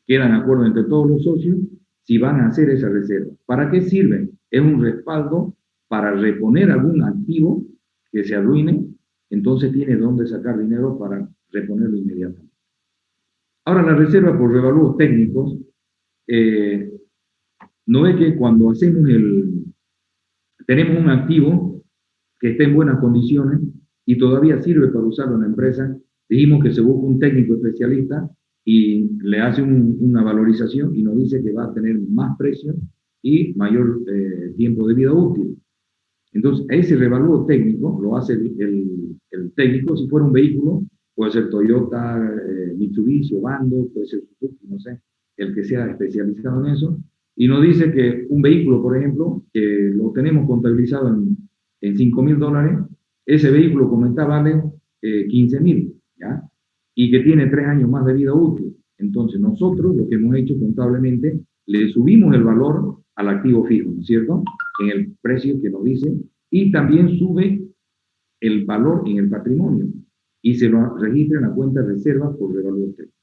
queda en acuerdo entre todos los socios si van a hacer esa reserva. ¿Para qué sirve? Es un respaldo para reponer algún activo que se arruine, entonces tiene dónde sacar dinero para reponerlo inmediatamente. Ahora, la reserva por revalúos técnicos, no es que cuando tenemos un activo que esté en buenas condiciones y todavía sirve para usarlo en la empresa, dijimos que se busca un técnico especialista y le hace una valorización y nos dice que va a tener más precio y mayor tiempo de vida útil. Entonces, ese revalúo técnico lo hace el técnico. Si fuera un vehículo, puede ser Toyota, Mitsubishi o Bando, puede ser Suzuki, no sé, el que sea especializado en eso, y nos dice que un vehículo, por ejemplo, que lo tenemos contabilizado en $5.000, ese vehículo, como está, vale 15.000, ¿ya? Y que tiene 3 años más de vida útil. Entonces, nosotros lo que hemos hecho contablemente, le subimos el valor al activo fijo, ¿no es cierto?, en el precio que nos dice, y también sube el valor en el patrimonio, y se lo registra en la cuenta de reserva por revalúo técnico.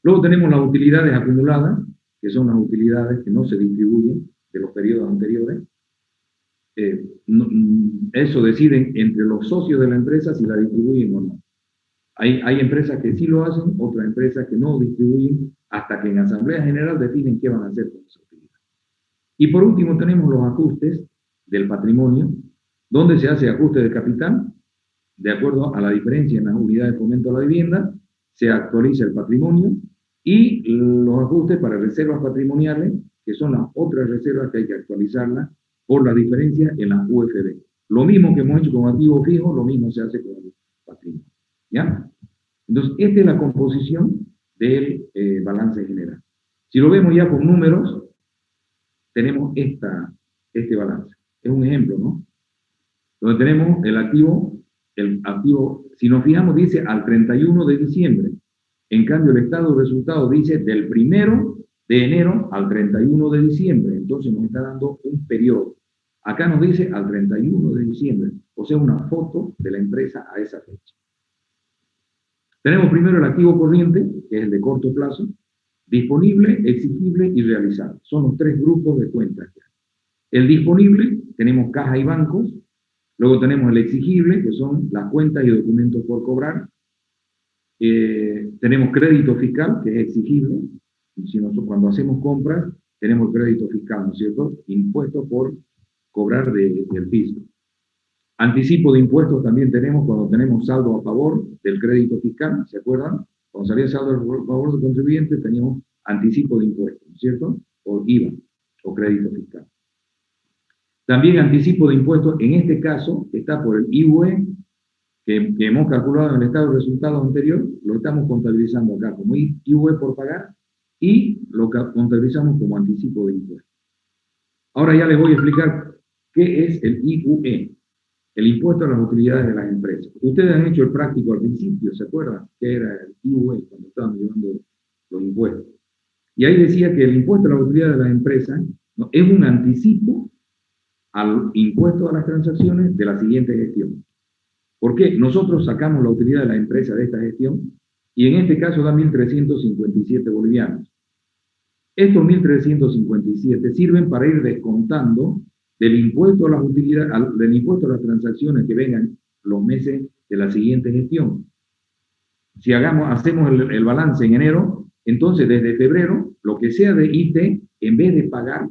Luego tenemos las utilidades acumuladas, que son las utilidades que no se distribuyen de los periodos anteriores. Eso deciden entre los socios de la empresa si la distribuyen o no. Hay empresas que sí lo hacen, otras empresas que no distribuyen, hasta que en Asamblea General definen qué van a hacer con esa utilidad. Y por último tenemos los ajustes del patrimonio, donde se hace ajuste de capital, de acuerdo a la diferencia en las unidades de fomento a la vivienda, se actualiza el patrimonio, y los ajustes para reservas patrimoniales, que son las otras reservas que hay que actualizarlas por la diferencia en las UFB. Lo mismo que hemos hecho con activo fijo, lo mismo se hace con el patrimonio. ¿Ya? Entonces, esta es la composición del balance general. Si lo vemos ya con números, tenemos este balance. Es un ejemplo, ¿no? Donde tenemos el activo, si nos fijamos, dice al 31 de diciembre. En cambio, el estado de resultados dice del 1 de enero al 31 de diciembre. Entonces nos está dando un periodo. Acá nos dice al 31 de diciembre. O sea, una foto de la empresa a esa fecha. Tenemos primero el activo corriente, que es el de corto plazo, disponible, exigible y realizable. Son los 3 grupos de cuentas. El disponible, tenemos caja y bancos. Luego tenemos el exigible, que son las cuentas y documentos por cobrar. Tenemos crédito fiscal, que es exigible. Si nosotros, cuando hacemos compras, tenemos crédito fiscal, ¿no es cierto? Impuesto por cobrar del fisco. Anticipo de impuestos también tenemos cuando tenemos saldo a favor del crédito fiscal, ¿se acuerdan? Cuando salía saldo a favor del contribuyente, teníamos anticipo de impuestos, ¿no es cierto? O IVA, o crédito fiscal. También anticipo de impuestos, en este caso, está por el IVE, que hemos calculado en el estado de resultados anterior, lo estamos contabilizando acá como IVE por pagar, y lo contabilizamos como anticipo de impuestos. Ahora ya les voy a explicar ¿Qué es el IUE? El impuesto a las utilidades de las empresas. Ustedes han hecho el práctico al principio, ¿se acuerdan? ¿Qué era el IUE cuando estaban llevando los impuestos? Y ahí decía que el impuesto a las utilidades de las empresas, ¿no?, es un anticipo al impuesto a las transacciones de la siguiente gestión. ¿Por qué? Nosotros sacamos la utilidad de la empresa de esta gestión y en este caso da 1.357 bolivianos. Estos 1.357 sirven para ir descontando del impuesto a las utilidades, del impuesto a las transacciones que vengan los meses de la siguiente gestión. Si hacemos el balance en enero, entonces desde febrero, lo que sea de IT, en vez de pagar,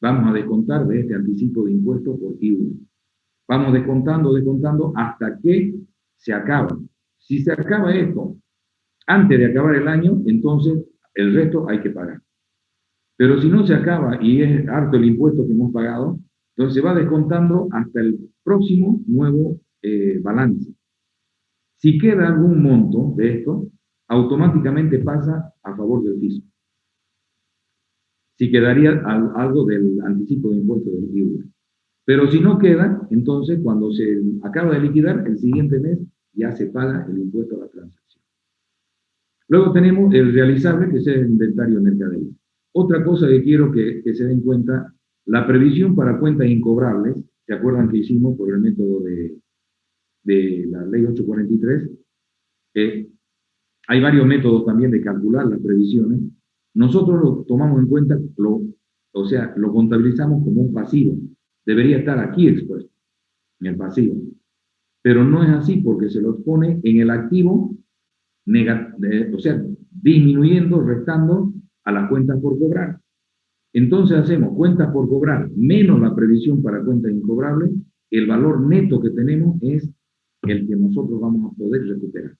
vamos a descontar de este anticipo de impuestos por IVA. Vamos descontando hasta que se acaba. Si se acaba esto antes de acabar el año, entonces el resto hay que pagar. Pero si no se acaba y es harto el impuesto que hemos pagado, entonces se va descontando hasta el próximo nuevo balance. Si queda algún monto de esto, automáticamente pasa a favor del fisco. Si quedaría algo del anticipo de impuesto del IVA. Pero si no queda, entonces cuando se acaba de liquidar, el siguiente mes ya se paga el impuesto a la transacción. Luego tenemos el realizable, que es el inventario de mercadería. Otra cosa que quiero que se den cuenta, la previsión para cuentas incobrables, ¿se acuerdan que hicimos por el método de la ley 843? Hay varios métodos también de calcular las previsiones. Nosotros lo tomamos en cuenta, o sea, lo contabilizamos como un pasivo. Debería estar aquí expuesto, en el pasivo. Pero no es así porque se lo pone en el activo, o sea, disminuyendo, restando a las cuentas por cobrar. Entonces hacemos cuentas por cobrar menos la previsión para cuentas incobrables, el valor neto que tenemos es el que nosotros vamos a poder recuperar.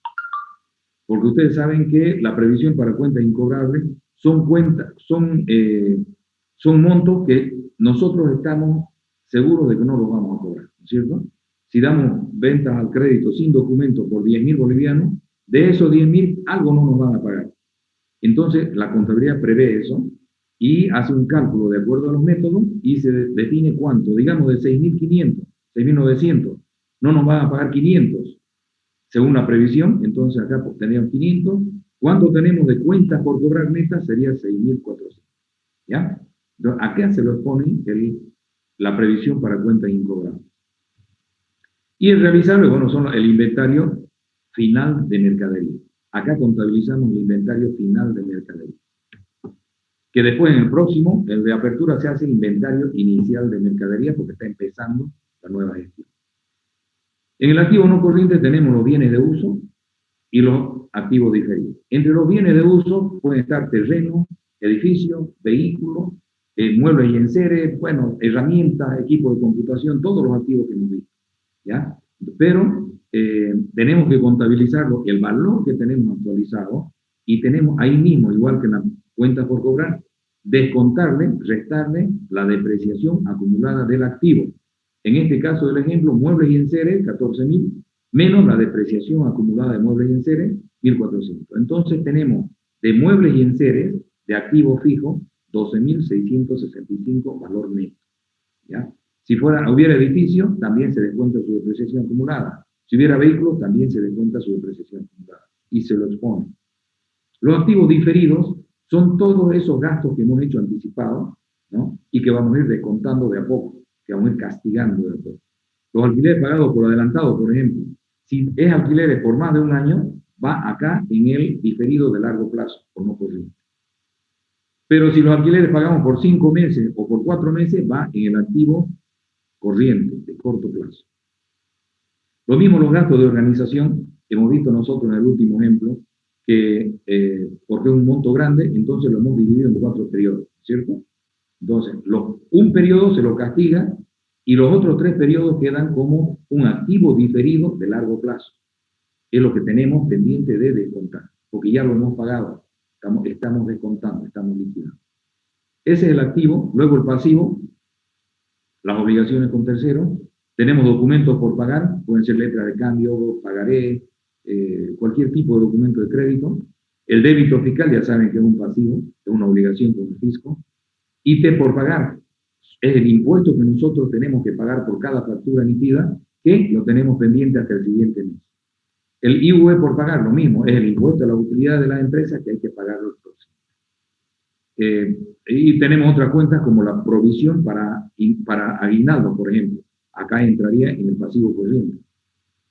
Porque ustedes saben que la previsión para cuentas incobrables son montos que nosotros estamos seguros de que no los vamos a cobrar, ¿no es cierto? Si damos ventas al crédito sin documento por 10.000 bolivianos, de esos 10.000 algo no nos van a pagar. Entonces la contabilidad prevé eso y hace un cálculo de acuerdo a los métodos y se define cuánto, digamos de 6.500, 6.900, no nos van a pagar 500 según la previsión, entonces acá tenemos 500, ¿cuánto tenemos de cuentas por cobrar netas? Sería 6.400, ¿ya? Entonces acá se lo pone la previsión para cuentas incobrables. Y el realizable, bueno, son el inventario final de mercadería. Acá contabilizamos el inventario final de mercadería. Que después en el próximo, el de apertura, se hace el inventario inicial de mercadería porque está empezando la nueva gestión. En el activo no corriente tenemos los bienes de uso y los activos diferidos. Entre los bienes de uso pueden estar terrenos, edificios, vehículos, muebles y enseres, bueno, herramientas, equipos de computación, todos los activos que hemos visto, ¿ya? Pero tenemos que contabilizarlo, el valor que tenemos actualizado, y tenemos ahí mismo, igual que en la cuenta por cobrar, descontarle, restarle la depreciación acumulada del activo. En este caso del ejemplo, muebles y enseres, 14.000, menos la depreciación acumulada de muebles y enseres, 1.400. Entonces tenemos de muebles y enseres, de activo fijo, 12.665 valor neto, ¿ya? Si hubiera edificio, también se descuenta su depreciación acumulada. Si hubiera vehículos, también se descuenta su depreciación acumulada. Y se lo expone. Los activos diferidos son todos esos gastos que hemos hecho anticipados, ¿no? Y que vamos a ir descontando de a poco, que vamos a ir castigando de a poco. Los alquileres pagados por adelantado, por ejemplo. Si es alquileres por más de un año, va acá en el diferido de largo plazo, o no corriente. Pero si los alquileres pagamos por 5 meses o por 4 meses, va en el activo corriente, de corto plazo. Lo mismo los gastos de organización, que hemos visto nosotros en el último ejemplo, que porque es un monto grande, entonces lo hemos dividido en 4 periodos, ¿cierto? Entonces, un periodo se lo castiga y los otros 3 periodos quedan como un activo diferido de largo plazo. Es lo que tenemos pendiente de descontar, porque ya lo hemos pagado, estamos descontando, estamos liquidando. Ese es el activo. Luego el pasivo, las obligaciones con terceros. Tenemos documentos por pagar, pueden ser letras de cambio, pagaré, cualquier tipo de documento de crédito. El débito fiscal, ya saben que es un pasivo, es una obligación con el fisco. IT por pagar, es el impuesto que nosotros tenemos que pagar por cada factura emitida, que lo tenemos pendiente hasta el siguiente mes. El IVA por pagar, lo mismo, es el impuesto a la utilidad de las empresas que hay que pagarlo el próximo. Y tenemos otras cuentas como la provisión para aguinaldo, por ejemplo. Acá entraría en el pasivo corriente.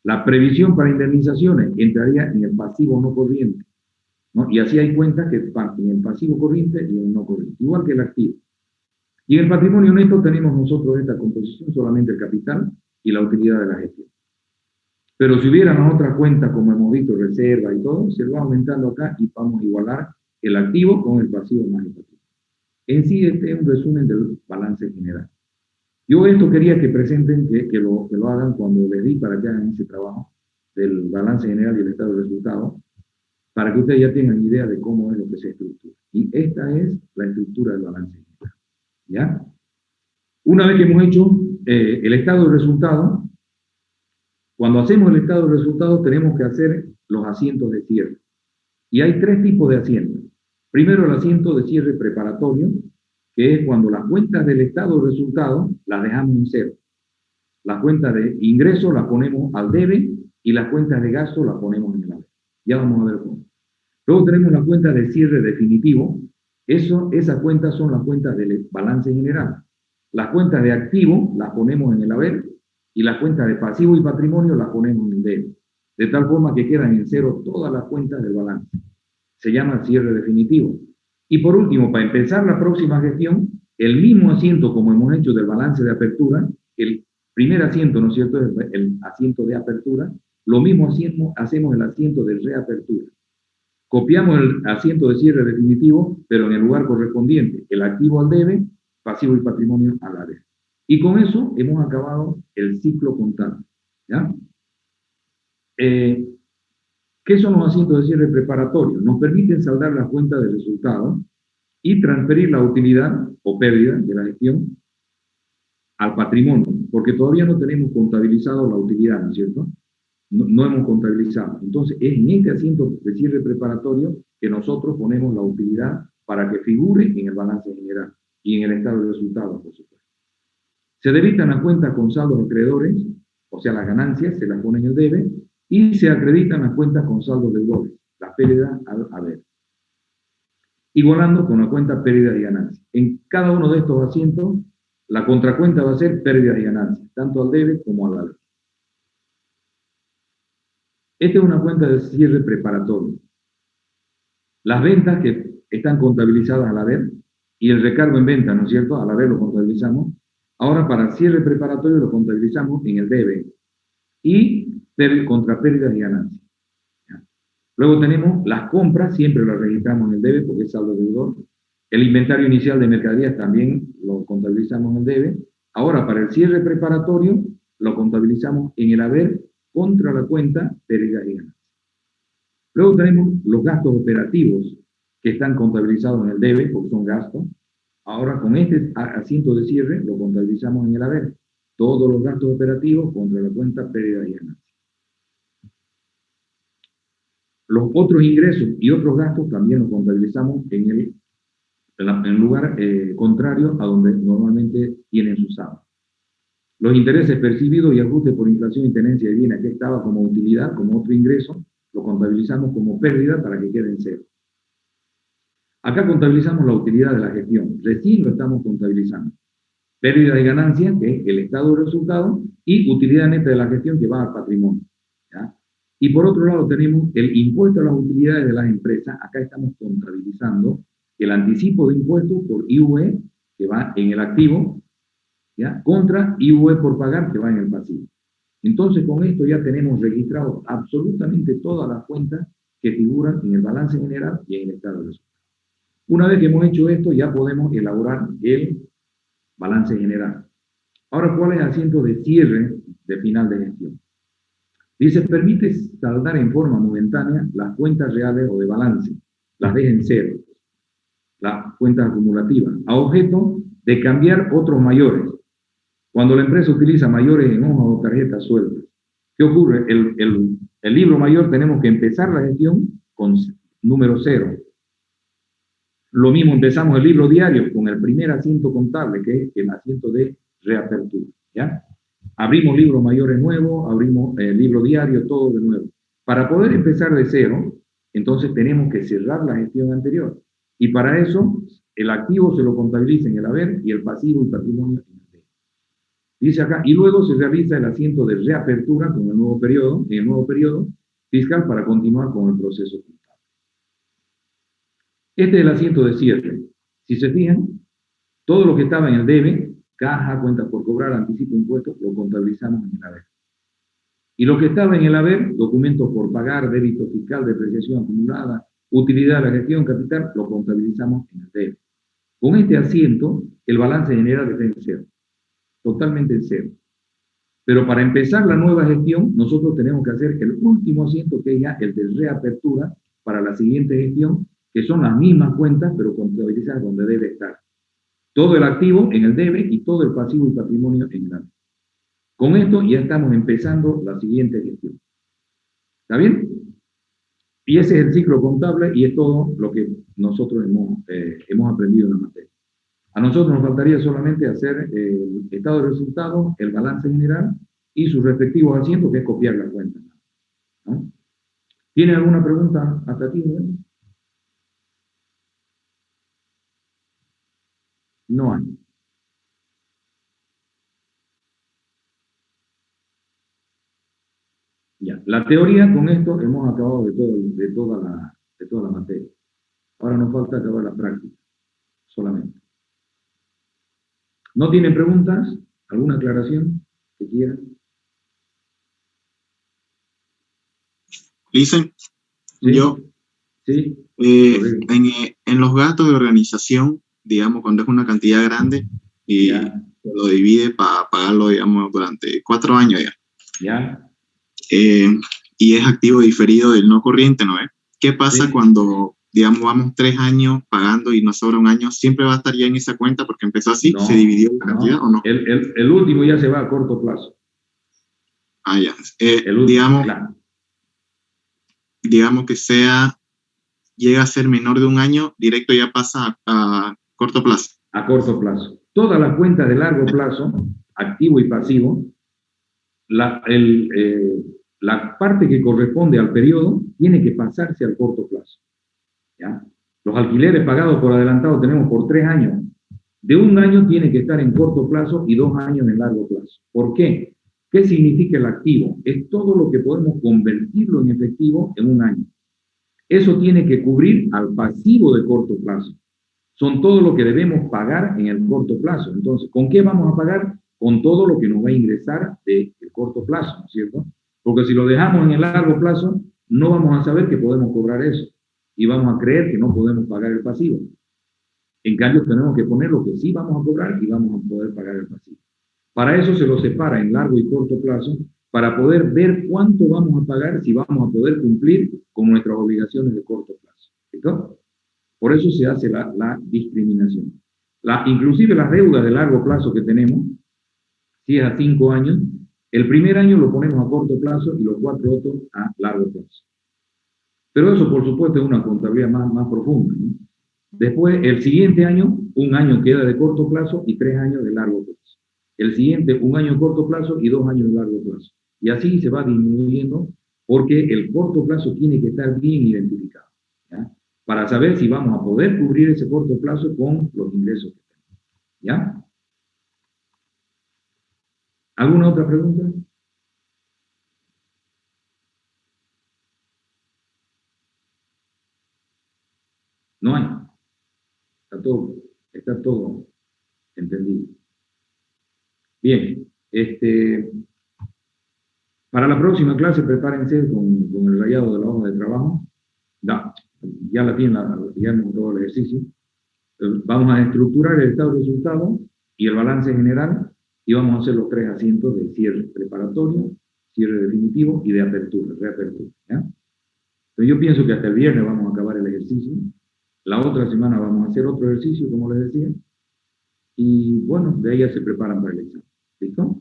La previsión para indemnizaciones entraría en el pasivo no corriente, ¿no? Y así hay cuentas que parten en el pasivo corriente y en el no corriente, igual que el activo. Y en el patrimonio neto tenemos nosotros esta composición, solamente el capital y la utilidad de la gestión. Pero si hubiéramos otras cuentas, como hemos visto, reserva y todo, se va aumentando acá y vamos a igualar el activo con el pasivo más el patrimonio. En sí, este es un resumen del balance general. Yo esto quería que presenten, que lo hagan cuando les di para que hagan ese trabajo del balance general y el estado de resultados, para que ustedes ya tengan idea de cómo es lo que se estructura. Y esta es la estructura del balance general. ¿Ya? Una vez que hemos hecho el estado de resultados, cuando hacemos el estado de resultados tenemos que hacer los asientos de cierre. Y hay tres tipos de asientos. Primero, el asiento de cierre preparatorio, que es cuando las cuentas del estado de resultados las dejamos en cero. Las cuentas de ingreso las ponemos al debe y las cuentas de gasto las ponemos en el haber. Ya vamos a ver cómo. Luego tenemos la cuenta de cierre definitivo. Esas cuentas son las cuentas del balance general. Las cuentas de activo las ponemos en el haber y las cuentas de pasivo y patrimonio las ponemos en el debe. De tal forma que quedan en cero todas las cuentas del balance. Se llama cierre definitivo. Y por último, para empezar la próxima gestión, el mismo asiento como hemos hecho del balance de apertura, el primer asiento, ¿no es cierto?, es el asiento de apertura, lo mismo hacemos el asiento de reapertura. Copiamos el asiento de cierre definitivo, pero en el lugar correspondiente, el activo al debe, pasivo y patrimonio al haber. Y con eso hemos acabado el ciclo contable. ¿Ya? ¿Qué son los asientos de cierre preparatorios? Nos permiten saldar la cuenta de resultados y transferir la utilidad o pérdida de la gestión al patrimonio, porque todavía no tenemos contabilizado la utilidad, ¿no es cierto? No hemos contabilizado. Entonces, es en este asiento de cierre preparatorio que nosotros ponemos la utilidad para que figure en el balance general y en el estado de resultados, por supuesto. Se debitan las cuentas con saldos acreedores, o sea, las ganancias se las pone en el debe, y se acreditan las cuentas con saldos deudores, la pérdida al haber. Igualando con la cuenta pérdida y ganancias. En cada uno de estos asientos, la contracuenta va a ser pérdida y ganancias, tanto al debe como al haber. Esta es una cuenta de cierre preparatorio. Las ventas que están contabilizadas al haber y el recargo en venta, ¿no es cierto? Al haber lo contabilizamos. Ahora para cierre preparatorio lo contabilizamos en el debe y contra pérdidas y ganancias. ¿Ya? Luego tenemos las compras, siempre las registramos en el debe porque es saldo deudor. El inventario inicial de mercaderías también lo contabilizamos en el debe. Ahora para el cierre preparatorio lo contabilizamos en el haber contra la cuenta pérdidas y ganancias. Luego tenemos los gastos operativos que están contabilizados en el debe porque son gastos. Ahora con este asiento de cierre lo contabilizamos en el haber. Todos los gastos operativos contra la cuenta pérdidas y ganancias. Los otros ingresos y otros gastos también los contabilizamos en el lugar contrario a donde normalmente tienen su saldo. Los intereses percibidos y ajustes por inflación y tenencia de bienes, que estaba como utilidad, como otro ingreso, lo contabilizamos como pérdida para que quede en cero. Acá contabilizamos la utilidad de la gestión, recién lo estamos contabilizando. Pérdida y ganancia, que es el estado de resultados, y utilidad neta de la gestión que va al patrimonio. ¿Ya? Y por otro lado tenemos el impuesto a las utilidades de las empresas. Acá estamos contabilizando el anticipo de impuestos por IVE, que va en el activo, ¿ya? Contra IVE por pagar, que va en el pasivo. Entonces con esto ya tenemos registrado absolutamente todas las cuentas que figuran en el balance general y en el estado de resultados. Una vez que hemos hecho esto, ya podemos elaborar el balance general. Ahora, ¿cuál es el asiento de cierre de final de gestión? Dice, permite saldar en forma momentánea las cuentas reales o de balance, las deja en cero, las cuentas acumulativas, a objeto de cambiar otros mayores. Cuando la empresa utiliza mayores en hojas o tarjetas sueltas, ¿qué ocurre? El libro mayor tenemos que empezar la gestión con número 0. Lo mismo, empezamos el libro diario con el primer asiento contable, que es el asiento de reapertura, ¿ya? Abrimos libros mayores nuevos, abrimos el libro diario, todo de nuevo. Para poder empezar de cero, entonces tenemos que cerrar la gestión anterior. Y para eso, el activo se lo contabiliza en el haber y el pasivo y patrimonio en el debe. Dice acá, y luego se realiza el asiento de reapertura con el nuevo periodo, en el nuevo periodo fiscal para continuar con el proceso contable. Este es el asiento de cierre. Si se fijan, todo lo que estaba en el debe, caja, cuentas por cobrar, anticipo, impuestos, lo contabilizamos en el haber. Y lo que estaba en el haber, documentos por pagar, débito fiscal, depreciación acumulada, utilidad de la gestión, capital, lo contabilizamos en el debe. Con este asiento, el balance general está en cero, totalmente en cero. Pero para empezar la nueva gestión, nosotros tenemos que hacer el último asiento, que es ya el de reapertura, para la siguiente gestión, que son las mismas cuentas, pero contabilizadas donde debe estar. Todo el activo en el debe y todo el pasivo y patrimonio en el haber. Con esto ya estamos empezando la siguiente gestión. ¿Está bien? Y ese es el ciclo contable y es todo lo que nosotros hemos aprendido en la materia. A nosotros nos faltaría solamente hacer el estado de resultados, el balance general y sus respectivos asientos, que es copiar la cuenta, ¿no? ¿Tiene alguna pregunta hasta aquí, no? No hay. Ya. La teoría, con esto hemos acabado de toda la materia. Ahora nos falta acabar la práctica, solamente. ¿No tienen preguntas? ¿Alguna aclaración que quieran? Dicen, ¿Sí? yo, ¿Sí? en los gastos de organización, digamos, cuando es una cantidad grande, y Ya. lo divide para pagarlo, digamos, durante 4 años ya. ¿Ya? Y es activo diferido del no corriente, ¿no es? ¿Qué pasa Sí. cuando, digamos, vamos 3 años pagando y nos sobra un año? ¿Siempre va a estar ya en esa cuenta porque empezó así? No, ¿Se dividió la cantidad o no? El último ya se va a corto plazo. Ah, ya. El último, claro. Digamos que llega a ser menor de un año, directo ya pasa a corto plazo. A corto plazo. Todas las cuentas de largo plazo, activo y pasivo, la parte que corresponde al periodo tiene que pasarse al corto plazo. ¿Ya? Los alquileres pagados por adelantado tenemos por 3 años. De un año tiene que estar en corto plazo y 2 años en largo plazo. ¿Por qué? ¿Qué significa el activo? Es todo lo que podemos convertirlo en efectivo en un año. Eso tiene que cubrir al pasivo de corto plazo. Son todo lo que debemos pagar en el corto plazo. Entonces, ¿con qué vamos a pagar? Con todo lo que nos va a ingresar del corto plazo, ¿no es cierto? Porque si lo dejamos en el largo plazo, no vamos a saber que podemos cobrar eso. Y vamos a creer que no podemos pagar el pasivo. En cambio, tenemos que poner lo que sí vamos a cobrar y vamos a poder pagar el pasivo. Para eso se lo separa en largo y corto plazo, para poder ver cuánto vamos a pagar, si vamos a poder cumplir con nuestras obligaciones de corto plazo. ¿Listo? Por eso se hace la discriminación. Inclusive las deudas de largo plazo que tenemos, si es a 5 años, el primer año lo ponemos a corto plazo y los 4 otros a largo plazo. Pero eso, por supuesto, es una contabilidad más profunda, ¿no? Después, el siguiente año, un año queda de corto plazo y 3 años de largo plazo. El siguiente, un año de corto plazo y 2 años de largo plazo. Y así se va disminuyendo porque el corto plazo tiene que estar bien identificado, ¿ya? Para saber si vamos a poder cubrir ese corto plazo con los ingresos que tenemos. ¿Ya? ¿Alguna otra pregunta? No hay. Está todo entendido. Bien, para la próxima clase prepárense con el rayado de la hoja de trabajo. Ya la tienen, ya hemos dado el ejercicio. Vamos a estructurar el estado de resultado y el balance general y vamos a hacer los 3 asientos de cierre preparatorio, cierre definitivo y de apertura, reapertura. ¿Ya? Entonces yo pienso que hasta el viernes vamos a acabar el ejercicio. La otra semana vamos a hacer otro ejercicio, como les decía. Y bueno, de ahí ya se preparan para el examen. ¿Listo?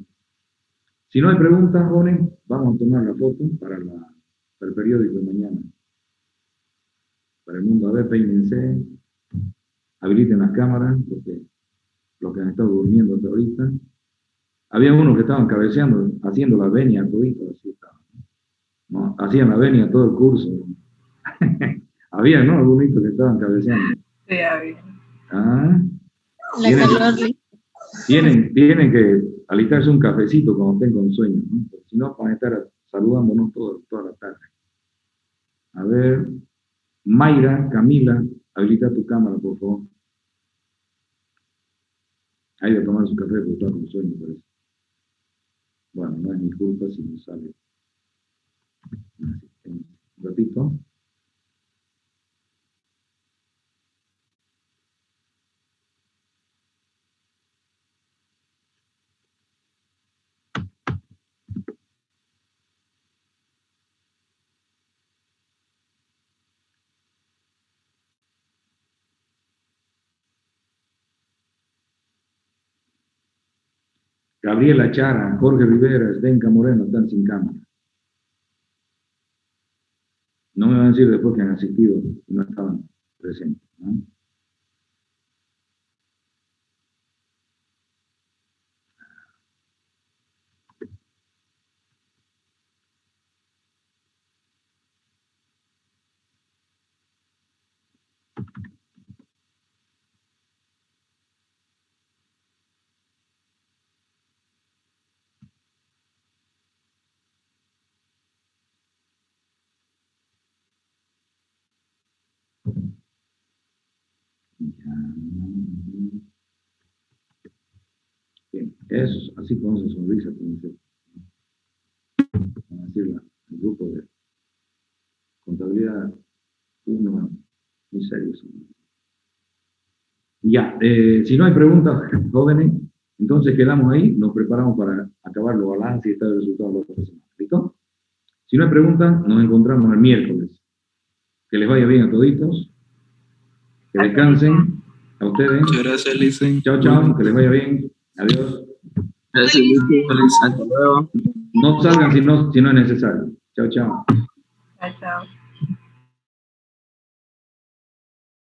Si no hay preguntas, jóvenes, vamos a tomar la foto para el periódico de mañana. Para el mundo, a ver, peínense. habiliten las cámaras, porque los que han estado durmiendo hasta ahorita. Había unos que estaban cabeceando, haciendo la venia todito, así estaban, ¿no? Hacían la venia todo el curso. Había, ¿no? Algunos que estaban cabeceando. Sí, había. Ah, La calor. tienen que alistarse un cafecito cuando tengan sueño, ¿no? Porque si no, van a estar saludándonos toda la tarde. A ver, Mayra, Camila, habilita tu cámara, por favor. Hay que tomar su café porque está con sueño, parece. Bueno, no es mi culpa si no sale. Un ratito. Gabriela Chara, Jorge Rivera, Zdenka Moreno están sin cámara. No me van a decir después que han asistido y no estaban presentes, ¿no? Bien, eso, así con esa sonrisa, como decirla, el grupo de contabilidad 1, muy serios. Ya, si no hay preguntas, jóvenes, entonces quedamos ahí, nos preparamos para acabar los balances y estar el resultado de la otra semana. ¿Listo? Si no hay preguntas, nos encontramos el miércoles. Que les vaya bien a toditos, que descansen, a ustedes. Muchas gracias, Listen. Chao, chao, que les vaya bien. Adiós. Gracias, Listen. Hasta luego. No salgan si no es necesario. Chao, chao. Chao, chao.